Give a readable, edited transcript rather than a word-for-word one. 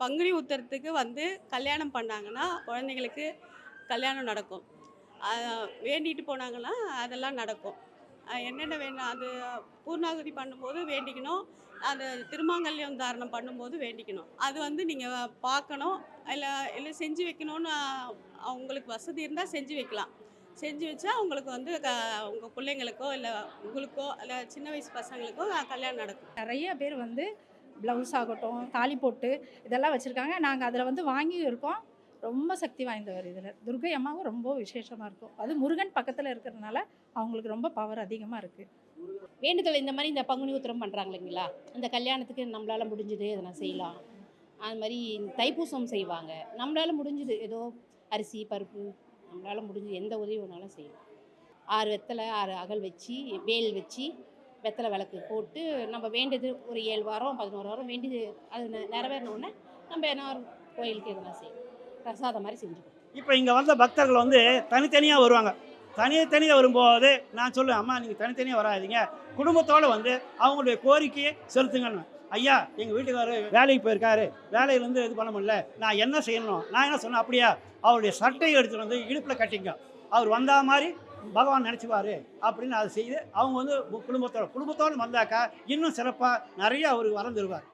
பங்குனி உத்திரத்துக்கு வந்து கல்யாணம் பண்ணாங்கன்னா, குழந்தைங்களுக்கு கல்யாணம் நடக்கும். அ வேண்டிட்டு போனாங்கன்னா, அதெல்லாம் நடக்கும். என்னென்ன வேணும் அது பூர்ணாகுதி பண்ணும்போது வேண்டிக்கணும். அந்த திருமாங்கல்யம் தாரணம் பண்ணும்போது வேண்டிக்கணும். அது வந்து நீங்க பார்க்கணும். இல்ல இல்ல செஞ்சு வைக்கணும்னு உங்களுக்கு வசதி இருந்தா செஞ்சு வைக்கலாம். செஞ்சு வச்சா உங்களுக்கு வந்து உங்க பிள்ளைங்களுக்கோ, இல்ல உங்களுக்கோ, இல்ல சின்ன வயசு பசங்களுக்கோ கல்யாணம் நடக்கும். நெறைய பேர் வந்து ப்ளவுஸ் ஆகட்டும், தாலி பொட்டு இதெல்லாம் வச்சிருக்காங்க. நாங்க அதில வந்து வாங்கியும் இருக்கோம். ரொம்ப சக்தி வாய்ந்தவர் இதில. துர்க்கை அம்மாவும் ரொம்ப விசேஷமா இருக்கும். அதுவும் முருகன் பக்கத்தில இருக்கிறதுனால, அவங்களுக்கு ரொம்ப பவர் அதிகமா இருக்கு. வேண்டுதல் இந்த மாரி இந்த பங்குனி உத்திரம் பண்றாங்க இல்லைங்களா? இந்த கல்யாணத்துக்கு நம்மளால முடிஞ்சது இத நான் செய்யலாம். அது மாரி தைப்பூசம் செய்வாங்க. நம்மளால முடிஞ்சது ஏதோ அரிசி, பருப்பு நம்மளால முடிஞ்சது எந்த உதவி வேணாலும் செய்யலாம். 6 வெத்தல, 6 அகல் வச்சு, வேல் வச்சு, வெத்தல விளக்கு போட்டு நம்ம வேண்டியது ஒரு 7 வாரம், 11 வாரம் வேண்டியது அது நிறைவேறின உடனே நம்ம என்ன ஒரு கோயிலுக்கு எதனா செய்யணும். பிரசாதம் மாரி செஞ்சுக்கணும். இப்போ இங்கே வந்த பக்தர்கள் வந்து தனித்தனியாக வருவாங்க. தனித்தனியாக வரும்போது நான் சொல்லுவேன், அம்மா நீங்கள் தனித்தனியாக வராதீங்க, குடும்பத்தோடு வந்து அவங்களுடைய கோரிக்கையை செலுத்துங்கன்னு. ஐயா எங்கள் வீட்டுக்காரர் வேலைக்கு போயிருக்காரு, வேலையிலேருந்து இது பண்ண முடியல, நான் என்ன செய்யணும்? நான் என்ன சொன்னேன், அப்படியா அவருடைய சட்டையை எடுத்துகிட்டு வந்து இடுப்பில் கட்டிங்க, அவர் வந்தா மாதிரி பகவான் நினச்சிவார் அப்படின்னு அதை செய்து அவங்க வந்து குடும்பத்தோடு வந்தாக்கா இன்னும் சிறப்பாக நிறைய அவர் வளர்ந்துருவார்.